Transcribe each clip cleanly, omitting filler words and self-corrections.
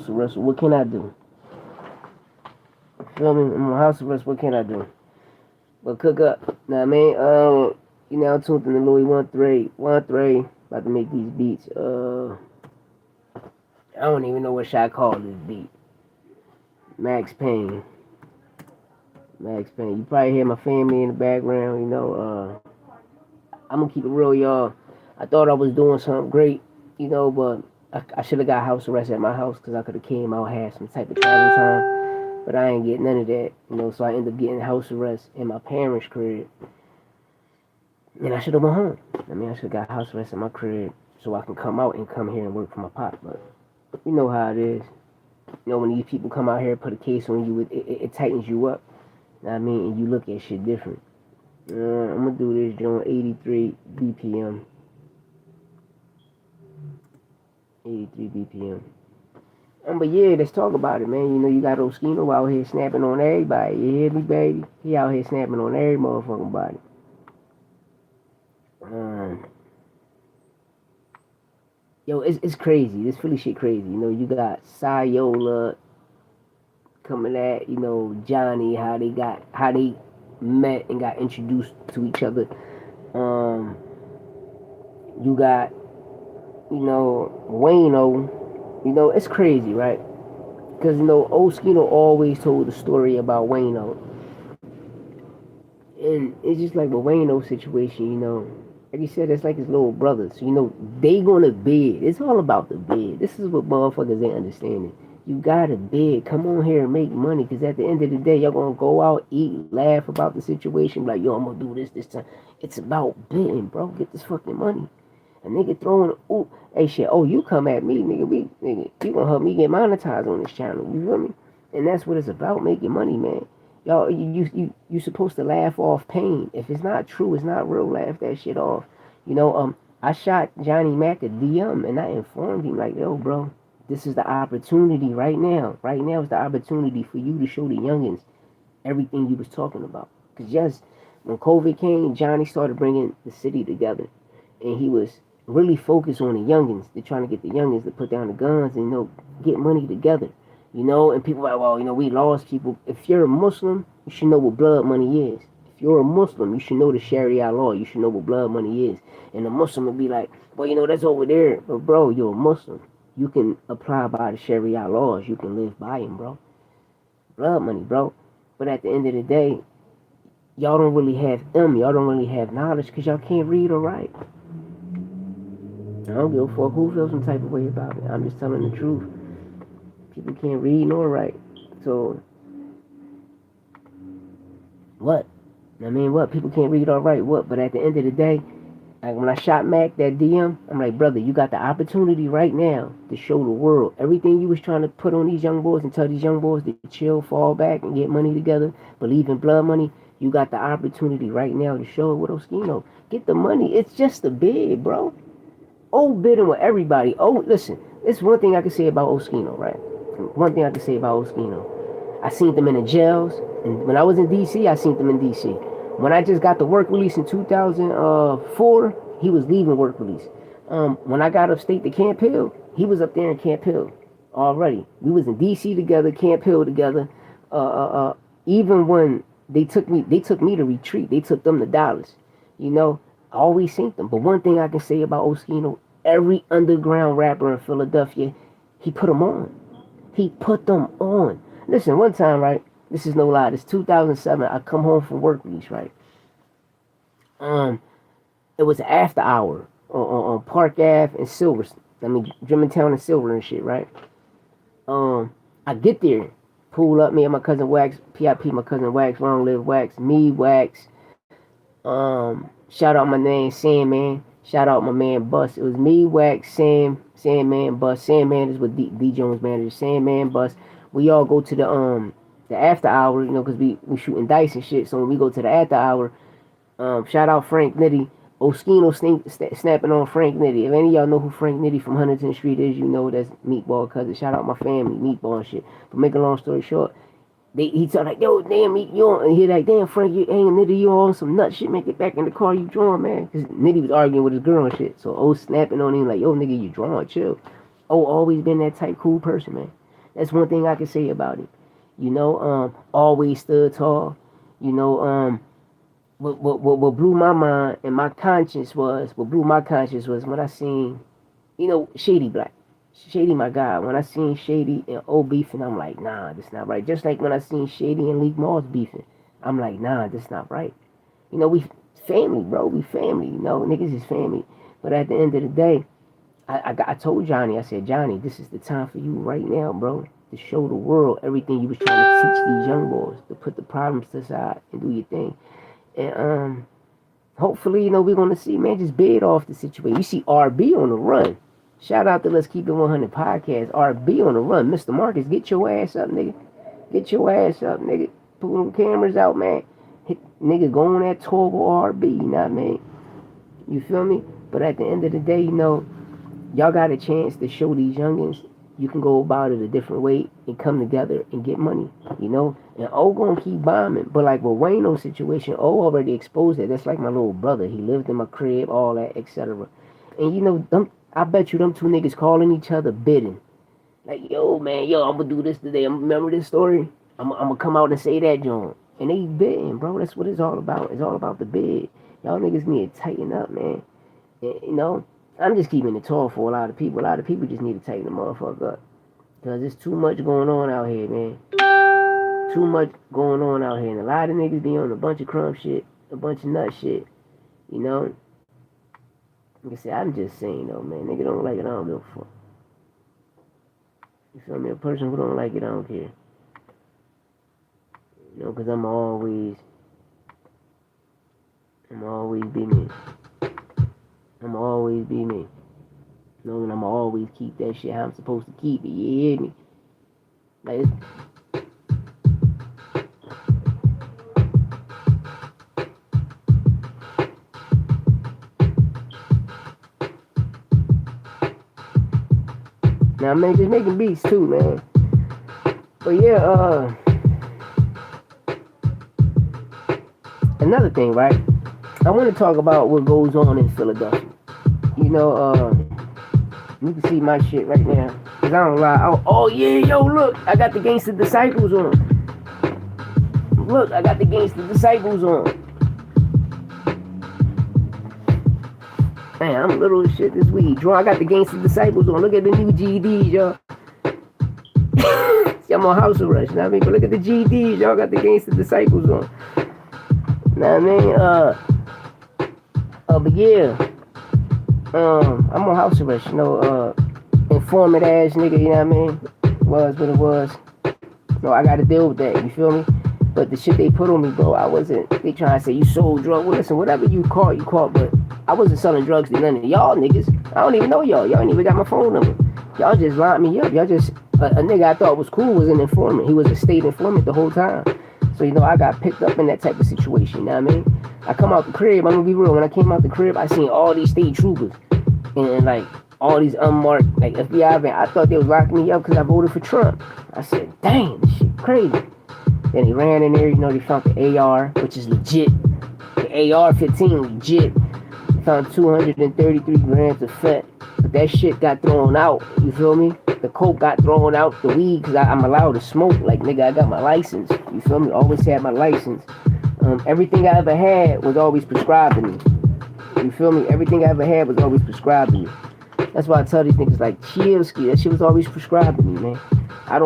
house arrest. What can I do? Feel me? I'm on house arrest. What can I do? But cook up. Now, man. You know, I'm tuned in the Louie 1-3, about to make these beats. I don't even know what should I call this beat. Max Payne. Max Payne. You probably hear my family in the background. You know, I'm gonna keep it real, y'all. I thought I was doing something great, you know, but I should have got house arrest at my house because I could have came out, had some type of travel time, but I ain't get none of that, you know. So I ended up getting house arrest in my parents' crib, and I should have went home. I mean, I should have got house arrest in my crib so I can come out and come here and work for my pop. But you know how it is. You know, when these people come out here and put a case on you, it tightens you up. You know what I mean? And you look at shit different. I'm gonna do this joint 83 BPM. 83 BPM. But yeah, let's talk about it, man. You know, you got Oschino out here snapping on everybody. You hear me, baby? He out here snapping on every motherfucking body. Yo, it's crazy. This Philly shit crazy. You know, you got Sayola coming at, you know, Johnny, how they met and got introduced to each other. You got, you know, Wayno. You know, it's crazy, right? Because, you know, Oschino always told the story about Wayno. And it's just like the Wayno situation, you know. Like you said, it's like his little brother. So, you know, they gonna bid. It's all about the bid. This is what motherfuckers ain't understanding. You gotta bid. Come on here and make money. Because at the end of the day, y'all gonna go out, eat, laugh about the situation. Like, yo, I'm gonna do this time. It's about bidding, bro. Get this fucking money. A nigga throwing, ooh, hey shit, oh, you come at me, nigga, you gonna help me get monetized on this channel, you feel me? And that's what it's about, making money, man. Y'all, you supposed to laugh off pain. If it's not true, it's not real, laugh that shit off. You know, I shot Johnny Mac a DM and I informed him, like, yo, bro, this is the opportunity right now. Right now is the opportunity for you to show the youngins everything you was talking about. Because yes, when COVID came, Johnny started bringing the city together. And he was really focused on the youngins. They're trying to get the youngins to put down the guns and, you know, get money together. You know, and people are like, well, you know, we lost people. If you're a Muslim, you should know what blood money is. If you're a Muslim, you should know the Sharia law. You should know what blood money is. And the Muslim would be like, well, you know, that's over there. But, bro, you're a Muslim. You can apply by the Sharia laws. You can live by them, bro. Blood money, bro. But at the end of the day, y'all don't really have y'all don't really have knowledge because y'all can't read or write. I don't give a fuck who feels some type of way about it. I'm just telling the truth. People can't read nor write. So, what? I mean, what? People can't read or write, what? But at the end of the day, like when I shot Mac that DM, I'm like, brother, you got the opportunity right now to show the world everything you was trying to put on these young boys and tell these young boys to chill, fall back, and get money together, believe in blood money. You got the opportunity right now to show it with Oschino. Get the money. It's just a bid, bro. Oh, bidding with everybody. Oh, listen, it's one thing I can say about Oschino, right? One thing I can say about Oschino. I seen them in the jails, and when I was in D.C., I seen them in D.C. When I just got the work release in 2004, he was leaving work release. When I got upstate to Camp Hill, he was up there in Camp Hill already. We was in D.C. together, Camp Hill together. Even when they took me to retreat. They took them to Dallas. You know, I always seen them. But one thing I can say about Oschino, every underground rapper in Philadelphia, he put them on. He put them on. Listen, one time, right? This is no lie. This 2007. I come home from work release, right? It was after hour on Park Ave and Silver. I mean, Germantown and Silver and shit, right? I get there, pull up, me and my cousin Wax, PIP, my cousin Wax, Long Live Wax, me Wax. Shout out my name Sandman. Shout out my man Bus. It was me, Wax, Sandman, Bus. Sandman is with D Jones manager. Sandman, Bus. We all go to the after hour, you know, because we shooting dice and shit. So when we go to the after hour, shout out Frank Nitty. Oschino snapping on Frank Nitty. If any of y'all know who Frank Nitty from Huntington Street is, you know that's Meatball cousin. Shout out my family, Meatball and shit. But make a long story short, he told like, yo, damn, you on, and he like, damn, Frank, you ain't Nitty, you on some nut shit, make it back in the car, you drawing, man. Because Nitty was arguing with his girl and shit. So snapping on him like, yo, nigga, you drawing, chill. Always been that type cool person, man. That's one thing I can say about it. Always stood tall. You know, what blew my mind and my conscience was what blew my conscience was when I seen, Shady Black. Shady my guy. When I seen Shady and O beefing, I'm like, nah, this not right. Just like when I seen Shady and Leak Moss beefing, I'm like, nah, this not right. We family, bro. We family. Niggas is family. But at the end of the day, I told Johnny, I said, Johnny, this is the time for you right now, bro, to show the world everything you was trying to teach these young boys, to put the problems aside and do your thing. And hopefully, we're gonna see, man, just bid off the situation. You see RB on the run. Shout out to Let's Keep It 100 podcast. RB on the run. Mr. Marcus, get your ass up, nigga. Get your ass up, nigga. Pull them cameras out, man. Hit, nigga, go on that tour with RB, you know what I mean? You feel me? But at the end of the day, y'all got a chance to show these youngins you can go about it a different way and come together and get money, And O gonna keep bombing. But like with Wayno's situation, O already exposed it. That's like my little brother. He lived in my crib, all that, etc. And I bet you them two niggas calling each other bidding. Like, yo, man, I'm gonna do this today. Remember this story? I'm gonna come out and say that, John. And they bidding, bro. That's what it's all about. It's all about the bid. Y'all niggas need to tighten up, man. And, I'm just keeping it tall for a lot of people. A lot of people just need to tighten the motherfucker up. Because there's too much going on out here, man. Too much going on out here. And a lot of niggas be on a bunch of crumb shit, a bunch of nut shit. Like I said, I'm just saying, though, man. Nigga don't like it, I don't give a fuck. You feel me? A person who don't like it, I don't care. Because I'm always be me. I'ma always be me. And I'ma always keep that shit how I'm supposed to keep it. You hear me? Like, now, man, just making beats too, man. But yeah, another thing, right? I want to talk about what goes on in Philadelphia. You can see my shit right now. Cause I don't lie. Oh yeah, yo, look, I got the Gangsta Disciples on. Look, I got the Gangsta Disciples on. Man, I'm little as shit this week. I got the Gangsta Disciples on. Look at the new GDs, y'all. See, I'm on house arrest, you know what I mean? But look at the GDs, y'all got the Gangsta Disciples on. You know what I mean? But yeah, I'm on house arrest, informant ass nigga, you know what I mean? Was what it was. I gotta deal with that, you feel me? But the shit they put on me, bro, they trying to say you sold drugs. Well, listen, whatever you caught, but I wasn't selling drugs to none of y'all niggas. I don't even know y'all. Y'all ain't even got my phone number. Y'all just lined me up. Y'all just, a nigga I thought was cool was an informant. He was a state informant the whole time. So, I got picked up in that type of situation, you know what I mean? I come out the crib, I'm gonna be real, when I came out the crib, I seen all these state troopers and like all these unmarked like FBI vans. I thought they was locking me up because I voted for Trump. I said, dang, this shit crazy. Then he ran in there, they found the AR, which is legit. The AR-15 legit. They found 233 grams of fat. But that shit got thrown out, you feel me? The coke got thrown out, the weed, because I'm allowed to smoke. Like, nigga, I got my license, you feel me? Always had my license. Everything I ever had was always prescribed to me. You feel me? Everything I ever had was always prescribed to me. That's why I tell these niggas like Chielski, that shit was always prescribed to me, man. I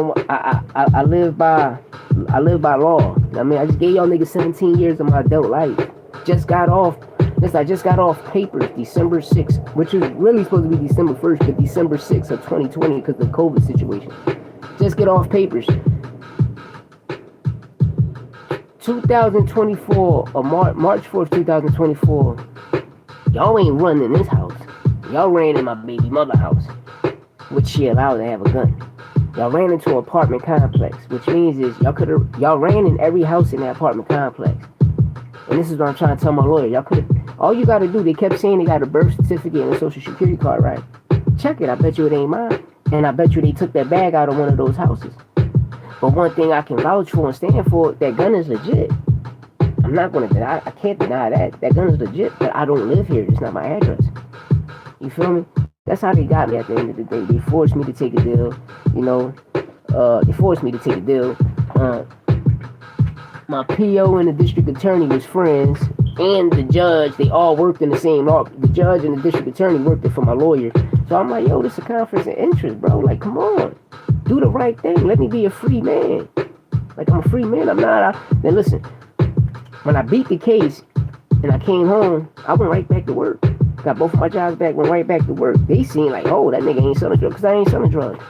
live by law. I mean, I just gave y'all niggas 17 years of my adult life. I just got off papers December 6th, which was really supposed to be December 1st, but December 6th of 2020 because of the COVID situation. Just get off papers. 2024, or March 4th, 2024, y'all ain't running in this house. Y'all ran in my baby mother house, which she allowed to have a gun. Y'all ran into an apartment complex, which means is y'all ran in every house in that apartment complex. And this is what I'm trying to tell my lawyer. All you gotta do, they kept saying they got a birth certificate and a social security card, right? Check it, I bet you it ain't mine. And I bet you they took that bag out of one of those houses. But one thing I can vouch for and stand for, that gun is legit. I'm not gonna deny, I can't deny that. That gun is legit, but I don't live here. It's not my address. You feel me? That's how they got me at the end of the day. They forced me to take a deal, They forced me to take a deal. My PO and the district attorney was friends, and the judge. They all worked in the same office. The judge and the district attorney worked it for my lawyer. So I'm like, yo, this is a conflict of interest, bro. Like, come on, do the right thing. Let me be a free man. Like, I'm a free man. I'm not. Then listen, when I beat the case and I came home, I went right back to work. Got both of my jobs back, went right back to work. They seen like, oh, that nigga ain't selling drugs, because I ain't selling drugs.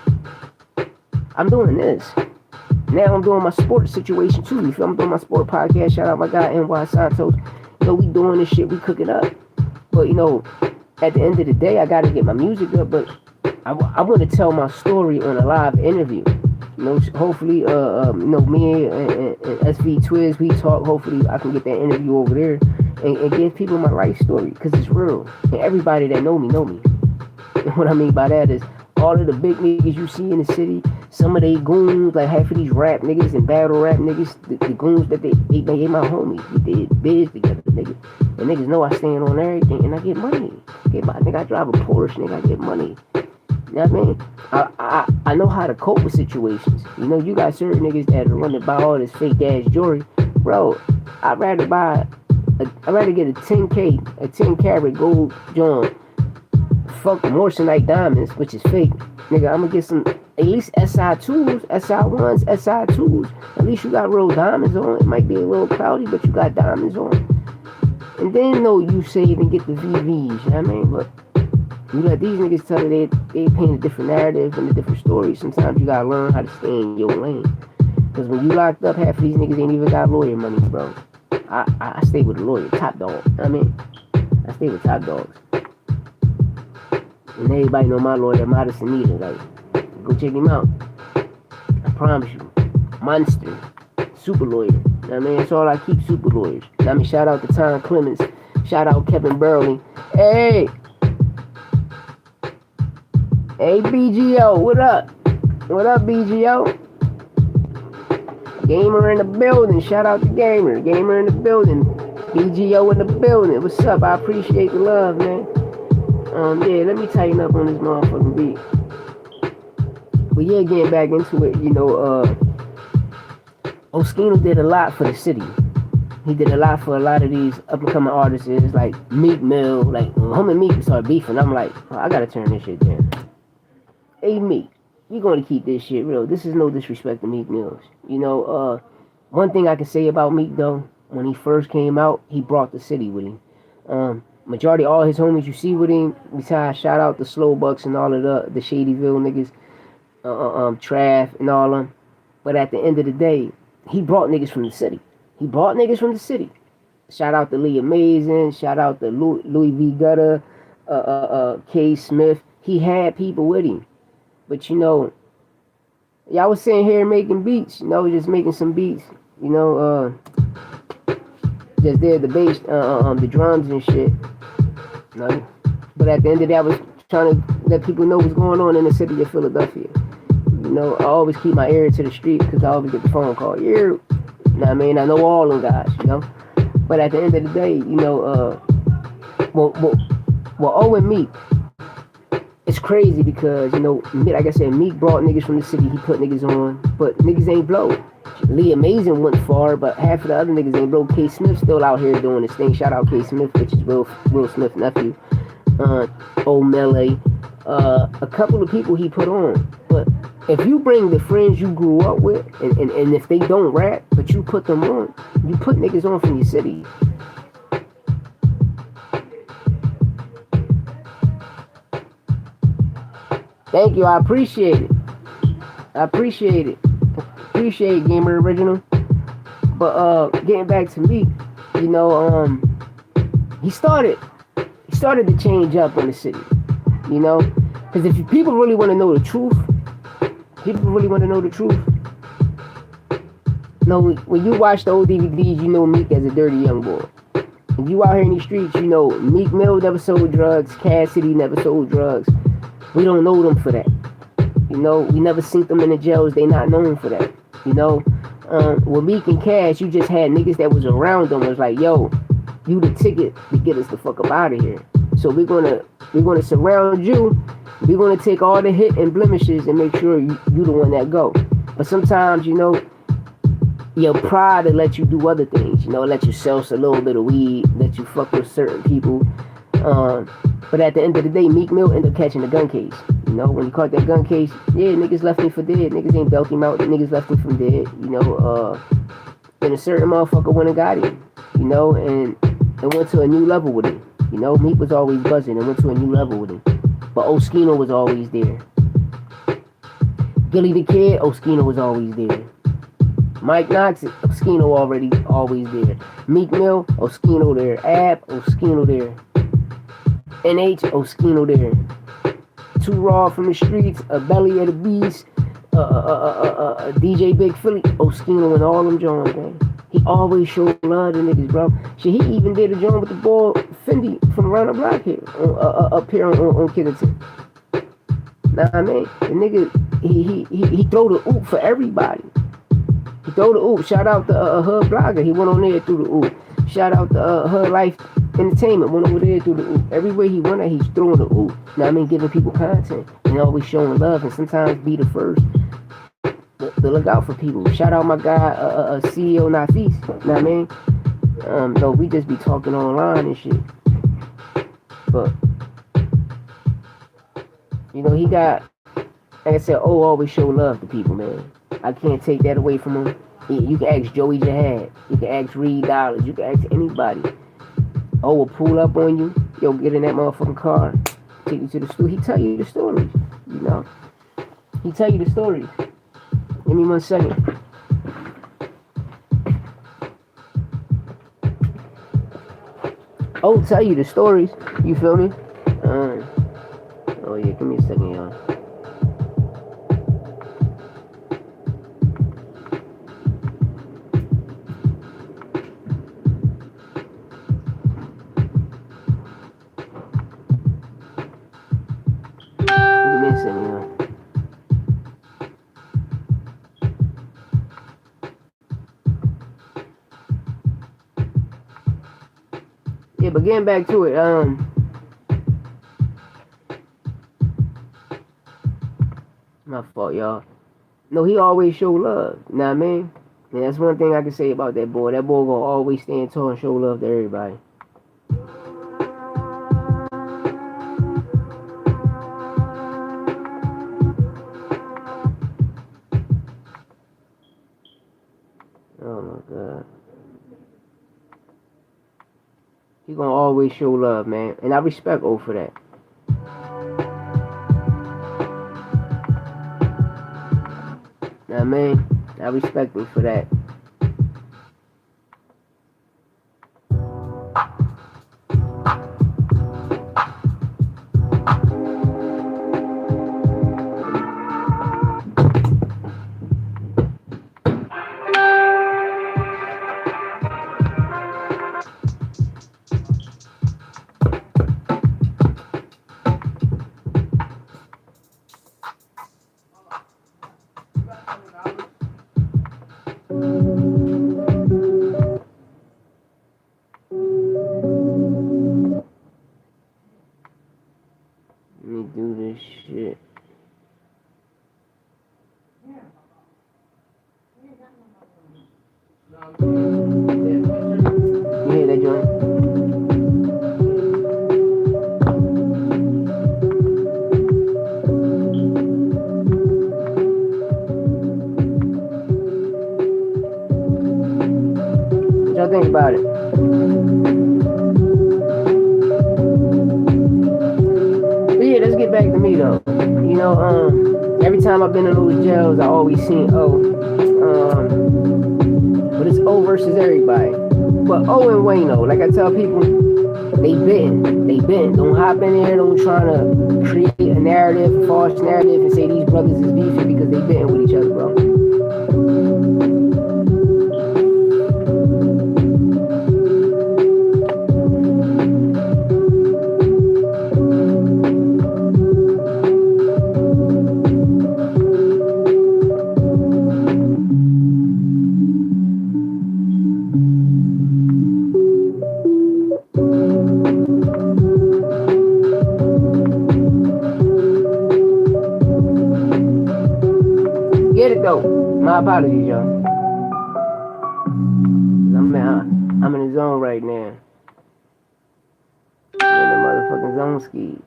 I'm doing this. Now I'm doing my sports situation too. You feel? I'm doing my sport podcast. Shout out my guy NY Santos. You know, we doing this shit. We cooking up. But you know, at the end of the day, I got to get my music up. But I want to tell my story on a live interview. You know, hopefully, you know, me and SV Twiz, we talk. Hopefully, I can get that interview over there and give people my life story, because it's real. And everybody that know me know me. And what I mean by that is, all of the big niggas you see in the city, some of they goons, like half of these rap niggas and battle rap niggas, the goons that they my homies. We did biz together, nigga. And niggas know I stand on everything, and I get money. Nigga, I drive a Porsche, nigga, I get money. You know what I mean? I know how to cope with situations. You know, you got certain niggas that are running by all this fake ass jewelry. Bro, I'd rather get a 10K, a 10 karat gold joint. Fuck Morrisonite diamonds, which is fake. Nigga, I'm gonna get some, at least SI2s, SI1s, SI2s. At least you got real diamonds on. It might be a little cloudy, but you got diamonds on. And then, no, you save and get the VVs, you know what I mean? But you let these niggas tell you they paint a different narrative and a different story. Sometimes you gotta learn how to stay in your lane. Because when you locked up, half of these niggas ain't even got lawyer money, bro. I stay with a lawyer, top dog. You know what I mean? I stay with top dogs. And everybody know my lawyer, Modest Anita. Like, go check him out. I promise you. Monster. Super lawyer. You know what I mean? That's all I keep, super lawyers. You know what I mean? Shout out to Tom Clements. Shout out Kevin Burley. Hey! Hey, BGO, what up? What up, BGO? Gamer in the building. Shout out to Gamer. Gamer in the building. BGO in the building. What's up? I appreciate the love, man. Yeah, let me tighten up on this motherfucking beat. But yeah, getting back into it, you know, Oschino did a lot for the city. He did a lot for a lot of these up-and-coming artists. It's like Meek Mill. Like, when him and Meek started beefing, I'm like, oh, I gotta turn this shit down. Hey, Meek, you gonna keep this shit real. This is no disrespect to Meek Mills. You know, one thing I can say about Meek, though, when he first came out, he brought the city with him. Majority of all his homies you see with him, besides shout out the Slow Bucks and all of the Shadyville niggas, Trav and all them. But at the end of the day, he brought niggas from the city. He brought niggas from the city. Shout out to Lee Amazing, shout out to Louie V. Gutter, K. Smith. He had people with him. But you know, y'all was sitting here making beats, you know, just making some beats, you know, just there, the bass, the drums and shit. You know? But at the end of the day, I was trying to let people know what's going on in the city of Philadelphia. You know, I always keep my ear to the street because I always get the phone call. Yeah, you know what I mean? I know all them guys, you know. But at the end of the day, you know, well, Owen Meek, it's crazy because, you know, like I said, Meek brought niggas from the city. He put niggas on, but niggas ain't blow. Lee Amazing went far, but half of the other niggas ain't blow. K. Smith still out here doing his thing. Shout out K. Smith, which is Will Smith's nephew. O'Malley. A couple of people he put on. But if you bring the friends you grew up with, and if they don't rap, but you put them on, you put niggas on from your city. Thank you, I appreciate it. Appreciate Gamer Original. But getting back to me, you know, he started to change up in the city, you know, because if people really want to know the truth, no, when you watch the old DVDs, you know Meek as a dirty young boy. If you out here in these streets, you know Meek Mill never sold drugs, Cassidy never sold drugs. We don't know them for that. You know, we never seen them in the jails. They not known for that. You know, with Meek and Cash, you just had niggas that was around them. It was like, yo, you the ticket to get us the fuck up out of here. So we're gonna surround you. We're gonna take all the hit and blemishes and make sure you the one that go. But sometimes, your pride will let you do other things. Let you sell a little bit of weed, let you fuck with certain people. But at the end of the day, Meek Mill ended up catching the gun case. When he caught that gun case, yeah, niggas left him for dead. Niggas ain't belt him out. Niggas left him for dead. And a certain motherfucker went and got him. And went to a new level with him. Meek was always buzzing and went to a new level with him. But Oschino was always there. Gilly the Kid, Oschino was always there. Mike Knox, Oschino always there. Meek Mill, Oschino there. Ab, Oschino there. NH, Oschino there. Too Raw from the Streets, a Belly of the Beast, DJ Big Philly, Oschino and all them Jones, man. He always showed love to niggas, bro. Shit, he even did a joint with the boy Fendi from around the block here, up here on Kennington. Nah, I mean, the nigga, he throw the oop for everybody. He throw the oop. Shout out to Hood Blogger. He went on there through the oop. Shout out to Hood Life Entertainment. Went over there through the oop. Everywhere he went at, he's throwing the oop. Now I mean, giving people content and always showing love, and sometimes be the first to look out for people. Shout out my guy, CEO Nafis. Know what I mean? No, we just be talking online and shit. But he got, like I said, always show love to people, man. I can't take that away from him. You can ask Joey Jihad. You can ask Reed Dollars. You can ask anybody. Will pull up on you. Yo, get in that motherfucking car. Take you to the studio. He tell you the stories. He tell you the stories. Give me 1 second. Tell you the stories. You feel me? Oh yeah, give me a second, y'all. Give me a second, y'all. Yeah, but getting back to it, my fault, y'all. No, he always show love. You know what I mean? And that's one thing I can say about that boy. That boy gonna always stand tall and show love to everybody. Oh my God. He gonna always show love, man. And I respect O for that. Know what I mean? I respect him for that. Let me do this shit. You hear that joint? What y'all think about it? But yeah, let's get back to me though. Every time I've been in those jails, I always seen but it's O versus everybody. But O and Wayno, like I tell people, they bitten. Don't hop in there, don't try to create a narrative, a false narrative, and say these brothers is beefing because they bitten with each other, bro. My apologies, y'all. I'm in the zone right now. I'm in the motherfucking zone ski.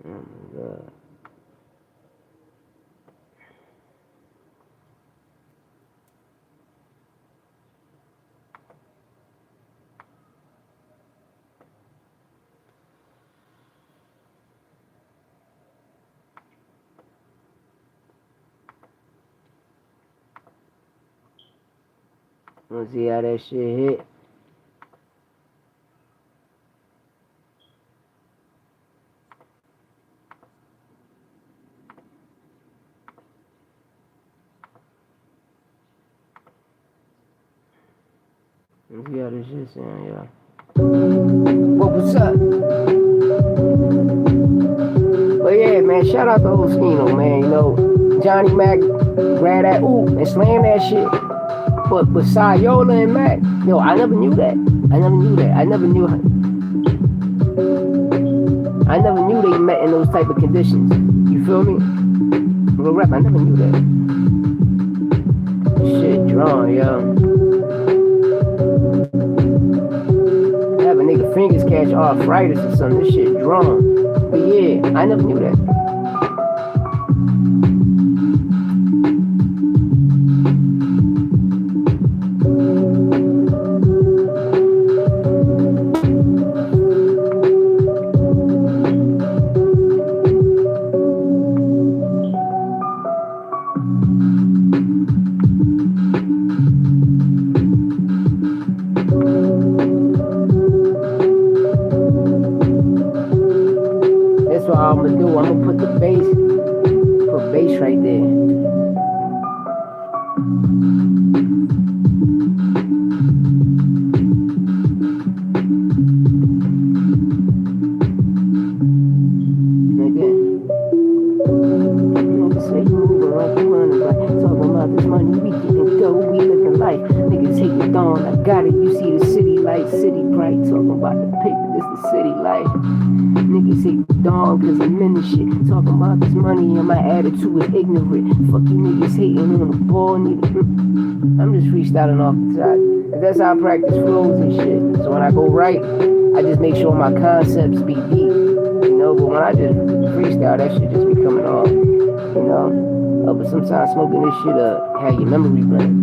Oh my god. Let's see how that shit hit. Let's see how this shit sound, y'all. What's up? But yeah, man, shout out to Oschino, man. You know, Johnny Mac grab that oop and slam that shit. But Sayola and Mac, yo, I never knew that. I never knew they met in those type of conditions. You feel me? Real rap, I never knew that. Shit drawn, yo. Have a nigga fingers catch arthritis or something. This shit drawn. But yeah, I never knew that. That's what I'm gonna do. I'm gonna put the bass right there. Niggas hate the dawn, I got it. You see the city light, city bright. Talking about the paper, this the city life. Niggas hate the dawn cause I'm in this shit. Talking about this money and my attitude is ignorant. Fuck you niggas hating on the ball, nigga. I'm just freestyling off the top. That's how I practice flows and shit. So when I go right, I just make sure my concepts be deep. You know, but when I just freestyle, that shit just be coming off. You know? But sometimes smoking this shit up, have your memory blank.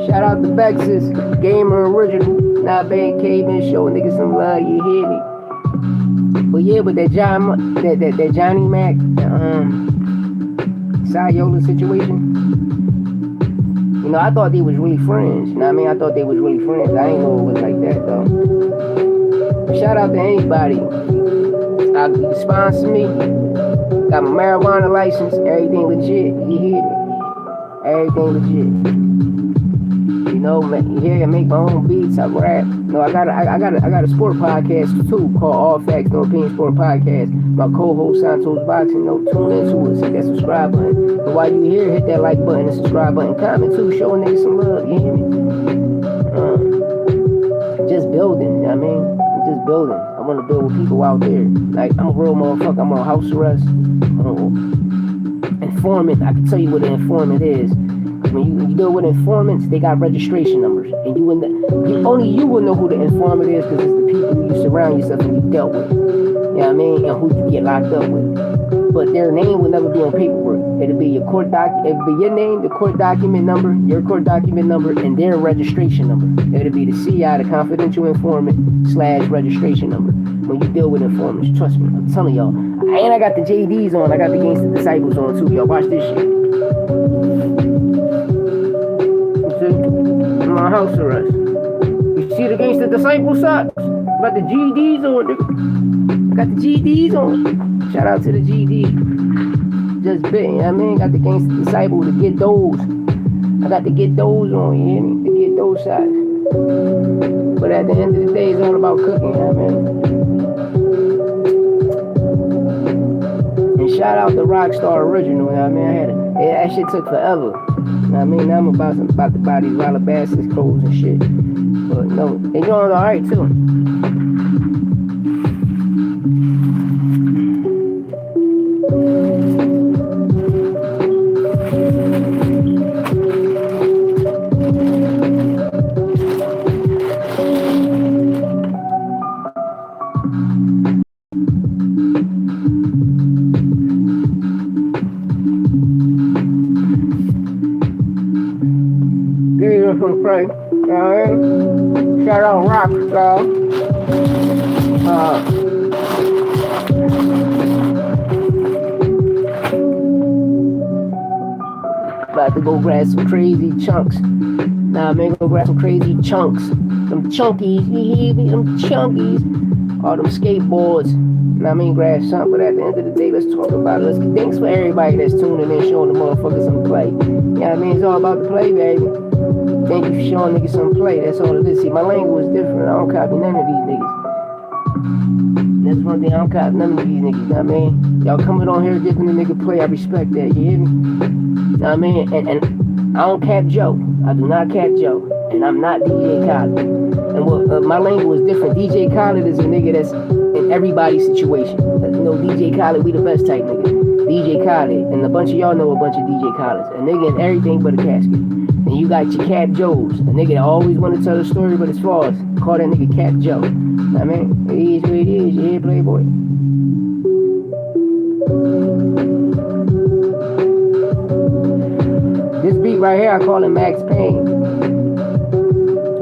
Shout out to Bexus, Gamer Original, not bad caveman show, niggas some love, you hear me? But yeah, with that Johnny Mac, Sayola situation, you know, I thought they was really friends. You know what I mean? I thought they was really friends. I ain't know it was like that though. But shout out to anybody. You can sponsor me. Got my marijuana license. Everything legit. You hear me? Everything legit. You know, you hear I make my own beats. I rap. No, I got a sport podcast too called All Facts No Opinion Sport Podcast. My co-host Santos Boxing. No, tune into it. Hit that subscribe button. But while you here, hit that like button and subscribe button. Comment too. Show a nigga some love. You hear me? Just building. You know what I mean? I'm just building. I want to build with people out there. Like I'm a real motherfucker. I'm on house arrest. Informant. I can tell you what an informant is. When you deal with informants, they got registration numbers, and only you will know who the informant is because it's the people who you surround yourself and you dealt with. You know what I mean? And who you get locked up with. But their name will never be on paperwork. It'll be your it'll be your name, the court document number, your court document number, and their registration number. It'll be the CI, the confidential informant / registration number. When you deal with informants, trust me, I'm telling y'all. And I got the JDs on, I got the Gangsta Disciples on too. Y'all watch this shit. I'm on house arrest. You see the Gangsta Disciple socks? Got the GDs on, nigga. Got the GDs on. Shout out to the GD. Just bit, you know what I mean? Got the Gangsta Disciple to get those. I got to get those on, you hear me? To get those socks. But at the end of the day, it's all about cooking, you know what I mean? And shout out the Rockstar Original, you know what I mean? That shit took forever. You know what I mean? Now I'm about to buy these Calabasas clothes and shit. But no, they doing alright too. Give you some play. You know what I mean? Shout out Rockstar. About to go grab some crazy chunks. Nah, man, go grab some crazy chunks. Them chunkies, you hear me? Them chunkies. All them skateboards. Nah, I mean, grab something. But at the end of the day, let's talk about it. Thanks for everybody that's tuning in, showing the motherfuckers some play. You know what I mean? It's all about the play, baby. Thank you for showing niggas some play. That's all it is. See, my language is different. I don't copy none of these niggas. That's one thing. I don't copy none of these niggas. You know what I mean? Y'all coming on here giving the nigga play. I respect that. You hear me? You know what I mean? And I don't cap Joe. I do not cap Joe. And I'm not DJ Khaled. And what my language is different. DJ Khaled is a nigga that's in everybody's situation. You know, DJ Khaled, we the best type nigga. DJ Khaled, and a bunch of y'all know a bunch of DJ Khaleds. A nigga in everything but a casket. And you got your Cap Joes. A nigga that always want to tell a story, but it's false. Call that nigga Cap Joe. I mean, it is what it is. You hear, Playboy? This beat right here, I call it Max Payne.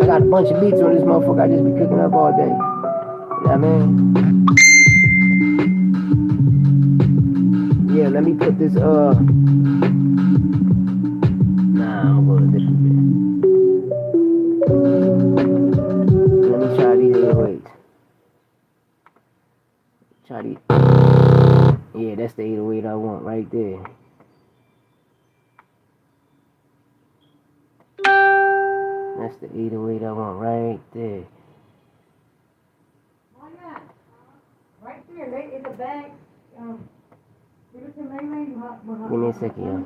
I got a bunch of beats on this motherfucker. I just be cooking up all day. You know what I mean? Yeah, let me put this, nah, I'm going to different bit. Let me try these 808s. Try these. Yeah, that's the 808 I want right there. That's the 808 I want right there. Why not? Right there, in the bag. Give it to me. Give me a second, y'all.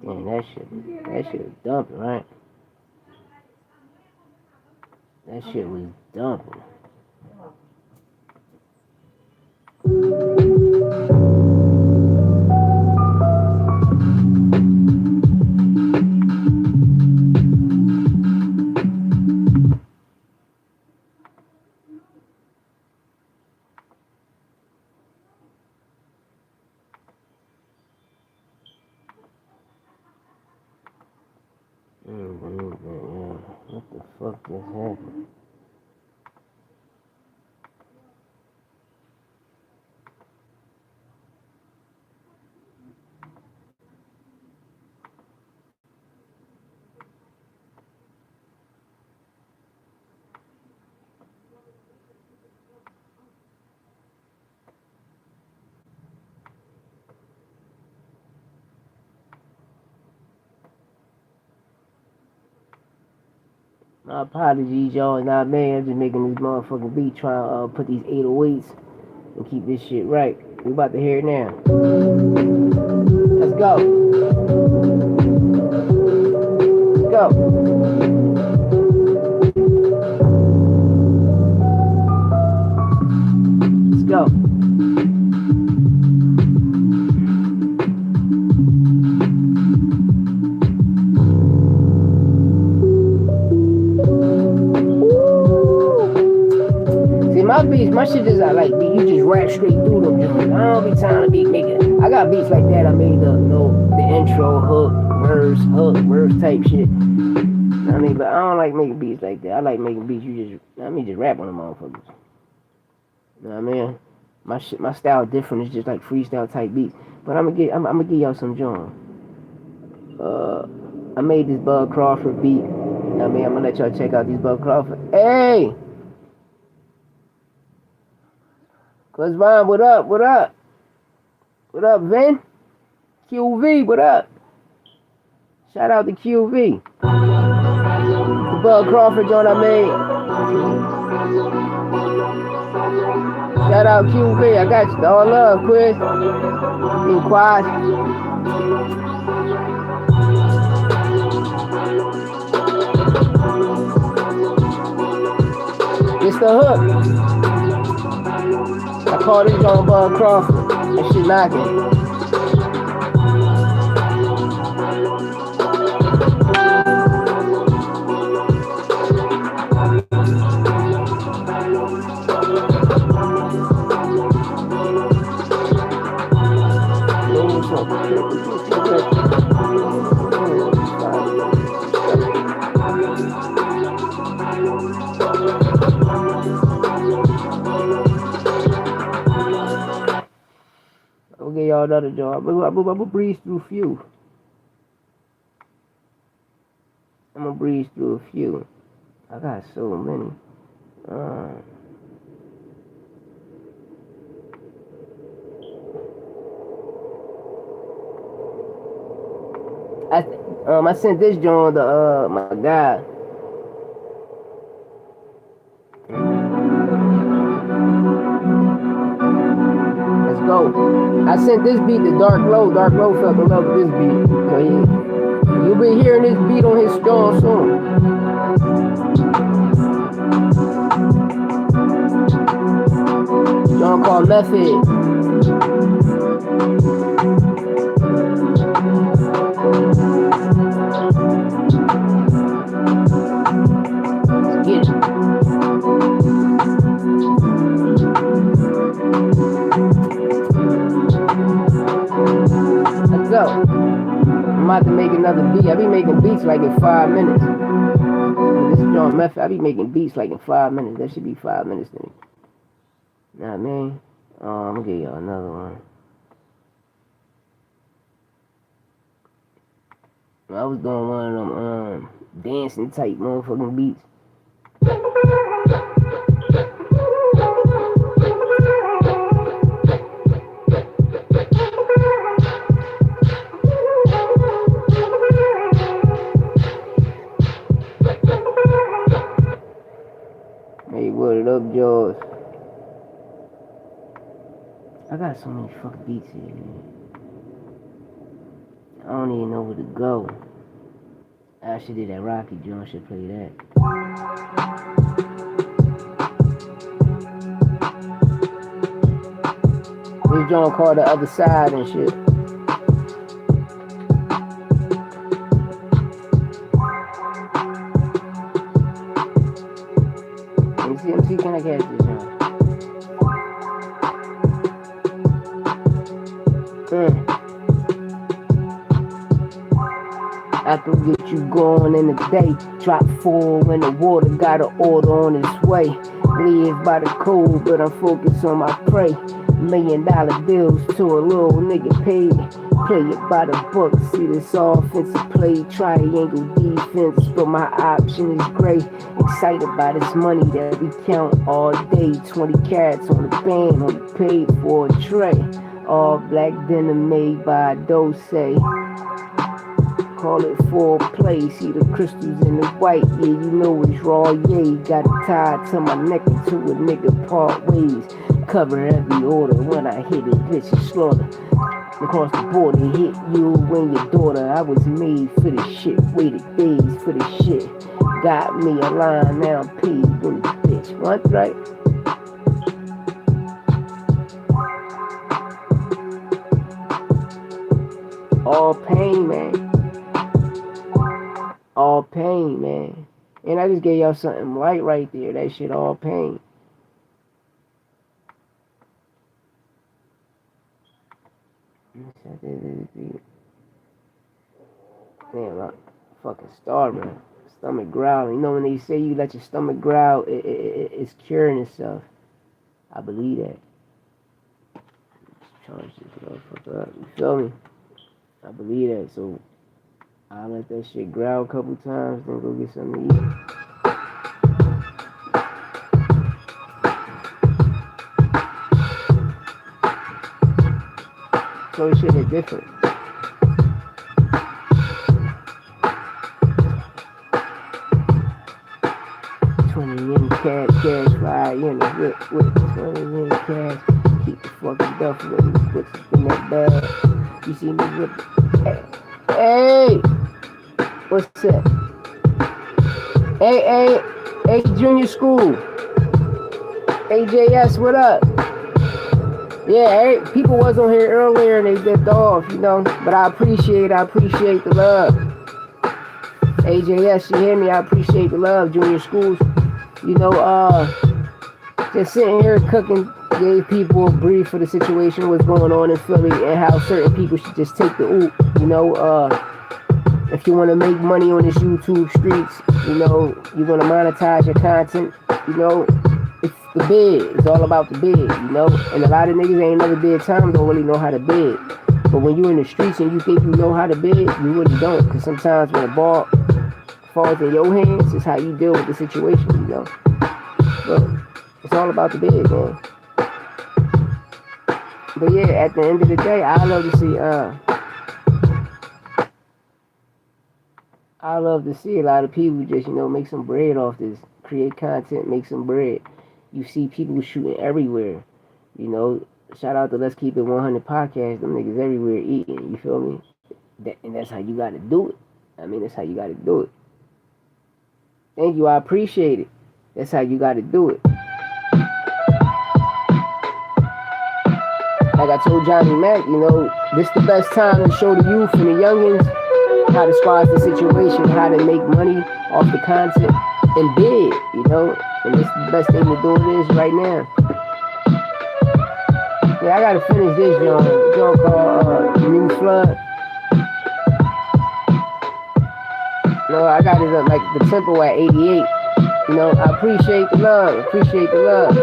Damn, that shit was dumping, right? That shit was dumping. What the fuck just happened? My apologies, y'all. Not me. I'm just making this motherfucking beat, trying to put these 808s and keep this shit right. We about to hear it now. Let's go. Let's go. Let's go. My beats, my shit just like you just rap straight through them. Just, I don't be trying to be nigga. I got beats like that. I made the intro, hook, verse type shit. I mean, but I don't like making beats like that. I like making beats. Just rap on them motherfuckers. You know what I mean? My style different. It's just like freestyle type beats. But I'm gonna give y'all some John. I made this Bud Crawford beat. I mean, I'm gonna let y'all check out these Bud Crawford. Hey! Cuz Vaughn, what up? What up? What up, Vin? QV, what up? Shout out to QV. The Bud Crawford joint I made. Shout out QV, I got you. All love, Chris. Being quiet. It's the hook. I call this joint Bud Crawford. That shit knocking. I'll give y'all another job. I'm gonna breeze through a few. I'm gonna breeze through a few. I got so many. I sent this joint to my guy. Let's go. I sent this beat to Dark Low. Dark Low felt in love with this beat. So you'll be hearing this beat on his strong soon. John called Method. Let's get it. Let's go. I'm about to make another beat. I be making beats like in 5 minutes. This is John Method. I be making beats like in 5 minutes. That should be 5 minutes to me. Know what I mean? I'm gonna give y'all another one. I was doing one of them dancing type motherfucking beats. Hey, what up, Jaws? I got so many fucking beats here, man. I don't even know where to go. I should do that Rocky Jones, should play that. This joint called The Other Side and shit. MC, can I catch this joint? I can get you going in the day. Drop 4 when the water got an order on its way. Live by the code, but I'm focused on my prey. $1,000,000 bills to a little nigga paid. Play it by the book, see this offensive play. Triangle defense, but my option is great. Excited by this money that we count all day. 20 carats on the band, only paid for a tray. All black denim made by Dose. Call it foreplay, see the crystals in the white, yeah, you know it's raw, yeah. Got it tied to my neck until a nigga part ways. Cover every order when I hit it, bitch, and slaughter. Across the border, hit you and your daughter. I was made for this shit, waited days for this shit. Got me a line, now I'm paid in the bitch. What, right? All pain, man. All pain, man. And I just gave y'all something light right there. That shit all pain. Damn, I'm fucking starving. Stomach growling. You know when they say you let your stomach growl, it's curing itself. I believe that. Just charge this motherfucker up. You feel me? I believe that. So I'll let that shit growl a couple times, then go get something to eat. So shit is different. Cash fly in the whip with 20 in cash. Keep the fucking duffel when you put it in that bag. You see me whip it. Hey! What's that? Hey, junior school. AJS, what up? Yeah, people was on here earlier and they dipped off, you know. But I appreciate the love. AJS, you hear me? I appreciate the love, junior schools. You know, just sitting here cooking, gave people a brief for the situation, what's going on in Philly, and how certain people should just take the oop. You know, if you want to make money on this YouTube streets, you know, you want to monetize your content, you know, it's the bid. It's all about the bid, you know. And a lot of niggas ain't never bid time, don't really know how to bid. But when you're in the streets and you think you know how to bid, you really don't. Because sometimes when the ball falls in your hands, it's how you deal with the situation, you know. But it's all about the bid, man. But yeah, at the end of the day, I love to see a lot of people just, you know, make some bread off this, create content, make some bread. You see people shooting everywhere, you know. Shout out to Let's Keep It 100 podcast. Them niggas everywhere eating, you feel me? And that's how you got to do it. I mean, that's how you got to do it. Thank you, I appreciate it. That's how you got to do it. Like I told Johnny Mac, you know, this the best time to show the youth and the youngins how to squash the situation, how to make money off the content and bid, you know. And this is the best thing to do it is right now. Yeah, I gotta finish this joint called New Flood. You know, I got it up like the tempo at 88. You know, I appreciate the love.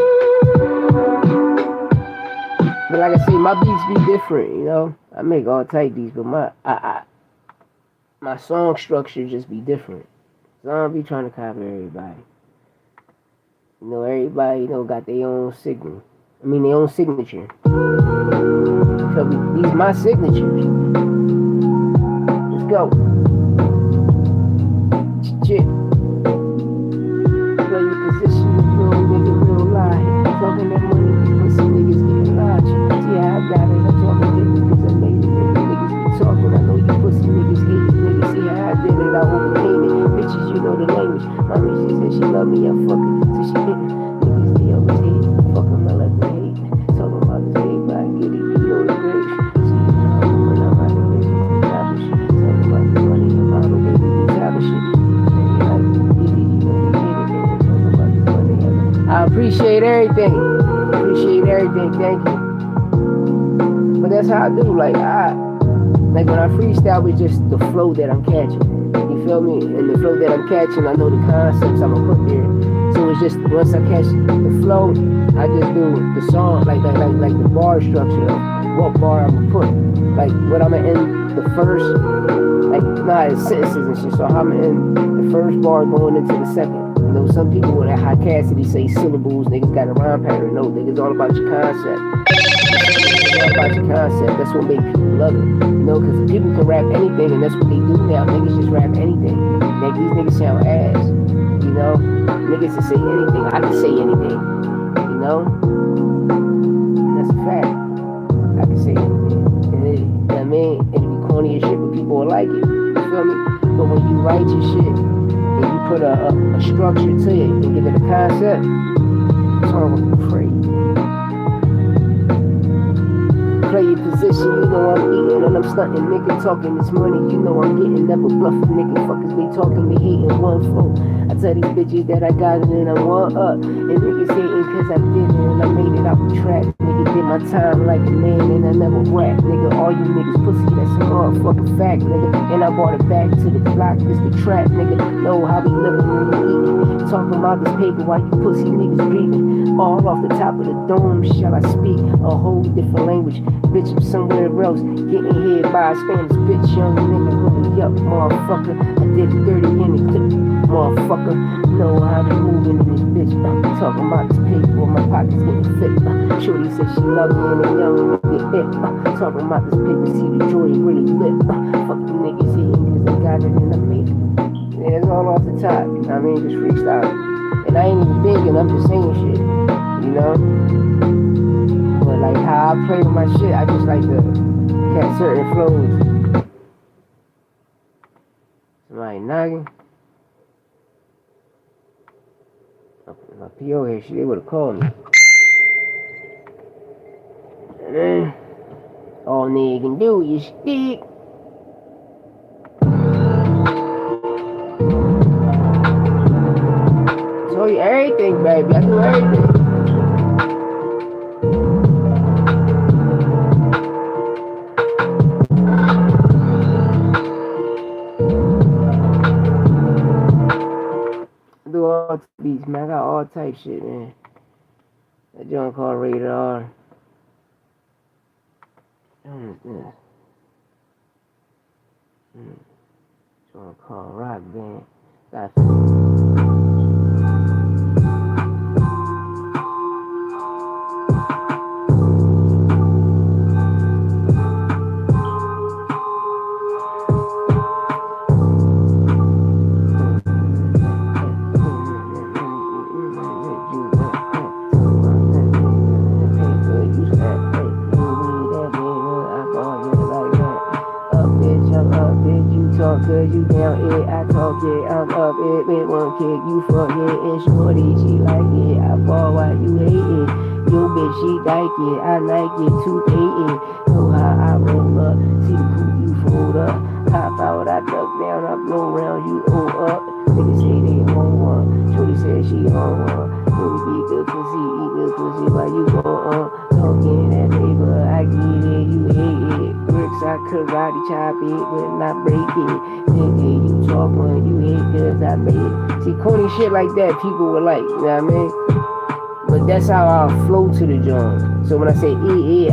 But like I say, my beats be different, you know. I make all type beats, but my song structure just be different. So I don't be trying to copy everybody. You know, everybody, you know, got their own signal. I mean, their own signature. So these my signatures. Let's go. Shit. Play your position, real nigga, real lie. Talking that money, pussy niggas getting large. See how I got it, I'm talking niggas because I made it. Niggas be talking, I know you pussy niggas hate it. Niggas see how I did it, I overcame it. Bitches, you know the language. Mommy, she said she love me, I'm fucking. So she hit it. Niggas, they always hate it. Fuck them, I let them hate it. Talking about this hate, but I get it, you know the rage. See, when I'm out of rage, top of shit. Talking about the money, I'm out of rage, top of shit. I appreciate everything. Thank you. But that's how I do. Like when I freestyle, it's just the flow that I'm catching. You feel me? And the flow that I'm catching, I know the concepts I'm gonna put there. So it's just once I catch the flow, I just do the song, like the bar structure of what bar I'm gonna put. Like what I'm gonna end the first, like it's sentences and shit. So I'm gonna end the first bar going into the second. You know, some people with a high capacity say syllables, niggas got a rhyme pattern. No, niggas all about your concept. It's all about your concept. That's what make people love it. You know, because people can rap anything, and that's what they do now. Niggas just rap anything. Like, these niggas sound ass. You know? Niggas can say anything. I can say anything. You know? And that's a fact. I can say anything. And it, you know what I mean? It'll be corny as shit, but people will like it. You feel me? But when you write your shit, and you put a structure to it and give it a concept, it's all free. Play your position, you know I'm eating and I'm stunting, nigga talking this money, you know I'm getting, never bluffing, nigga fuckers they talking, they hating one flow. I tell these bitches that I got it and I want up, and niggas hating cause I did it and I made it out the trap. Nigga did my time like a man and I never rap, nigga. All you niggas pussy, that's a motherfucking fact, nigga. And I brought it back to the block, this the trap, nigga. Know how we living when we eating, talking about this paper while you pussy niggas breathing. All off the top of the dome, shall I speak a whole different language? Bitch, I'm somewhere else, getting hit by a Spanish bitch. Young nigga, hurry up, motherfucker. I did it dirty in the clip, motherfucker. Know how to move into this bitch. Talking about this paper, my pockets getting fit. Shorty said she love me and a young nigga it. Talking about this paper, see the jewelry really lit. Fuck the niggas hating cause I got it and I made it. Yeah, it's all off the top. I mean, just freestyle. And I ain't even thinking, I'm just saying shit. You know? But like how I play with my shit, I just like to catch certain flows. Somebody knocking. My PO here, they would have called me. And then, all nigga can do is stick. I told you everything, baby. I do everything. I do all beats, man. I got all type shit, man. That joint called Rated R. This joint called Rock Band. Got cause you down it, I talk it, I'm up it, with one kick, you fuck it, and shorty, she like it, I fall while you hate it, yo bitch, she like it, I like it, too hating, know how I roll up, see the coupe you fold up, hop out, I duck down, I blow around, you O up, niggas say they on one, shorty said she on one, really eat good pussy, while you go talking that paper, I get it, you hate it, I karate chop it, but not break it. Nigga, you talk when you hate cause I made it. See, corny shit like that, people would like, you know what I mean? But that's how I flow to the joint. So when I say you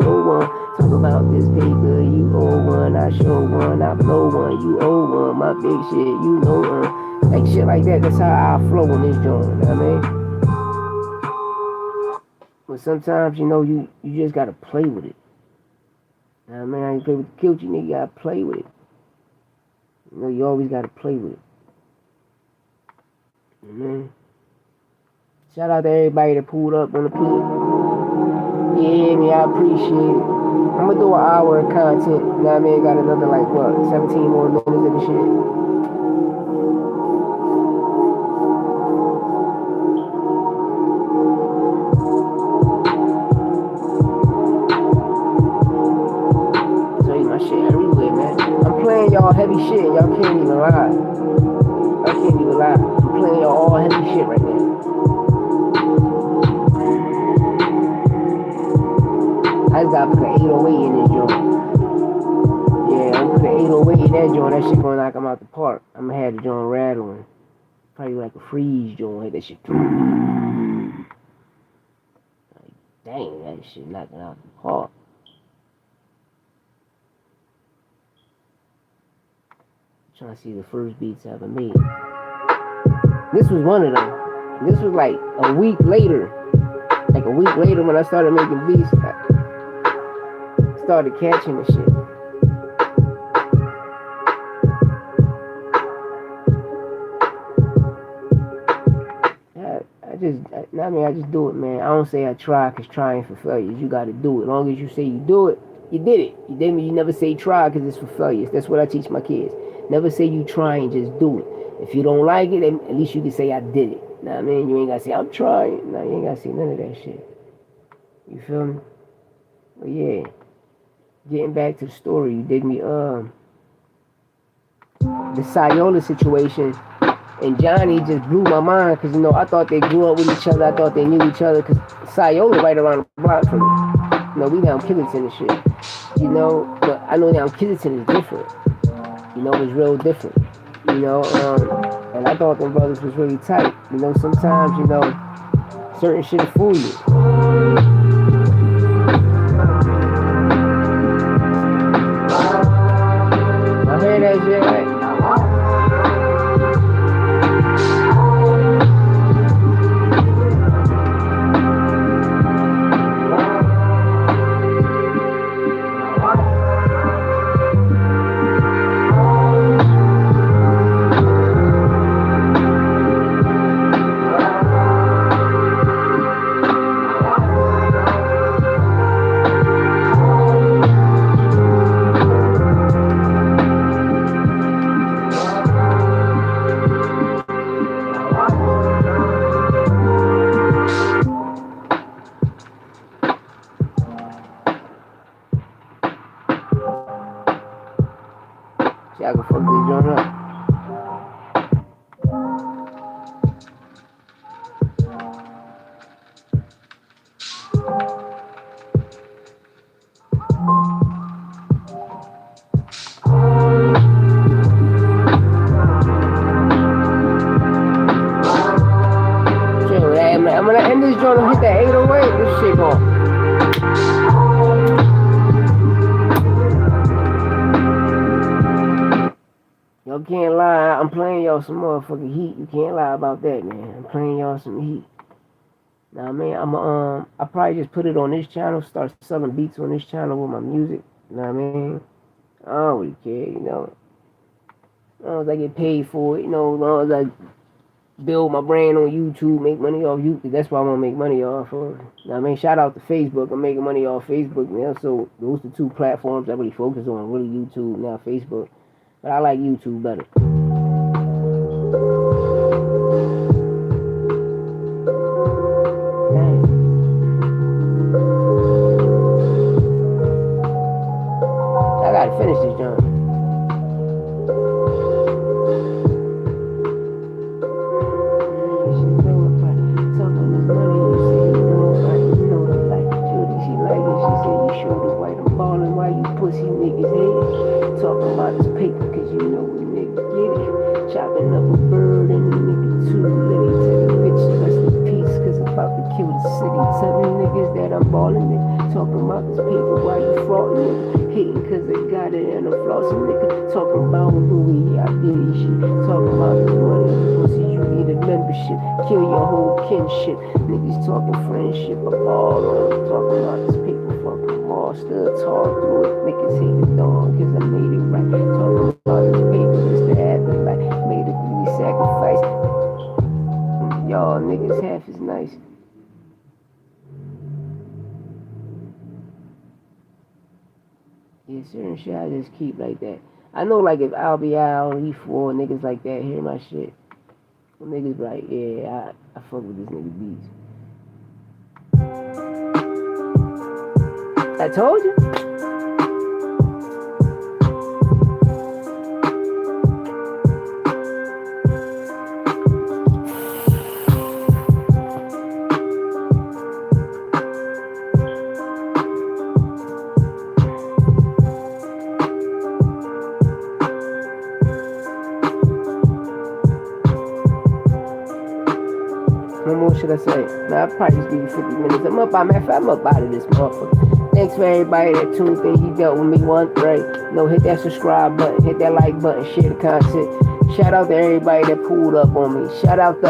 know one. Talk about this paper, you owe one. I show one, I blow one, you owe one. My big shit, you know one. Like shit like that, that's how I flow in this joint, you know what I mean? But sometimes, you know, you just gotta play with it. You know what I mean? How you play with the kilty, nigga, you gotta play with it. You know, you always gotta play with it. You know what I mean? Shout out to everybody that pulled up on the pit. Yeah, me, I appreciate it. I'm gonna do an hour of content, you know what I mean? Got another, like, what, 17 more minutes of the shit. Y'all heavy shit, y'all can't even lie. I can't even lie. I'm playing y'all all heavy shit right now. I just gotta put an 808 in this joint. Yeah, I'm putting an 808 in that joint. That shit gonna knock them out the park. I'm gonna have the joint rattling. Probably like a freeze joint. Hit that shit. Like, dang, that shit knocking out the park. Trying to see the first beats I ever made. This was one of them. This was like a week later. Like a week later when I started making beats, I started catching the shit. I just do it, man. I don't say I try, because trying for failures. You gotta do it. As long as you say you do it, you did it. You did it. You never say try because it's for failures. That's what I teach my kids. Never say you try and just do it. If you don't like it, at least you can say I did it. Know what I mean? You ain't gotta say I'm trying. No, you ain't gotta say none of that shit. You feel me? But yeah, getting back to the story, you dig me? The Sayola situation, and Johnny just blew my mind because, you know, I thought they grew up with each other. I thought they knew each other because Sayola right around the block from me. You know, we down Killington and shit. You know, but I know down Killington is different. You know, it's real different. You know, And I thought them brothers was really tight. You know, sometimes, you know, certain shit will fool you. I hear that shit, right? See, I can fuck this joint up. I'm gonna end this joint and hit that 808. This shit going. Y'all can't lie. I'm playing y'all some motherfucking heat. You can't lie about that, man. I'm playing y'all some heat. Now, man, I probably just put it on this channel. Start selling beats on this channel with my music. You know what I mean? I don't really care. You know, as long as I get paid for it. You know, as long as I build my brand on YouTube, make money off YouTube. That's what I want to make money off of. You know what I mean? Shout out to Facebook. I'm making money off Facebook now. So those are the two platforms I really focus on. Really YouTube, now Facebook. But I like YouTube better. Dang. I gotta finish this joint. Pussy niggas hate talking about this paper, cause you know we niggas get it. Chopping up a bird and a nigga too. Let me tell the bitch rest in peace, cause I'm about to kill the city. Tell the niggas that I'm ballin', nigga. Talking about this paper, why you fraudin', nigga? Hating cause I got it and I'm flossin', nigga. Talking about Louie, I did this shit. Talking about this money, pussy, you need a membership. Kill your whole kinship. Niggas talking friendship, I'm all on. Talking about this paper. Still talk through it, niggas hate the dawn, cause I made it right. Talking about this paper, just to happen, like, made a greedy sacrifice. Y'all niggas half is nice. Yeah, certain shit I just keep like that. I know, like, if I'll be out on E4, niggas like that hear my shit. Niggas be like, yeah, I fuck with this nigga beats. I told you. What more should I say? Man, I'll probably just give you 50 minutes. I'm up out of this motherfucker. Thanks for everybody that tuned in. You dealt with me one, right? You know, hit that subscribe button, hit that like button, share the content. Shout out to everybody that pulled up on me. Shout out to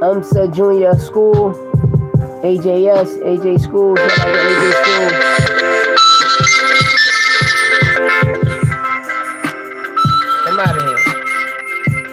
UMSA Junior School, AJ School. Shout out to AJ School. I'm out of here.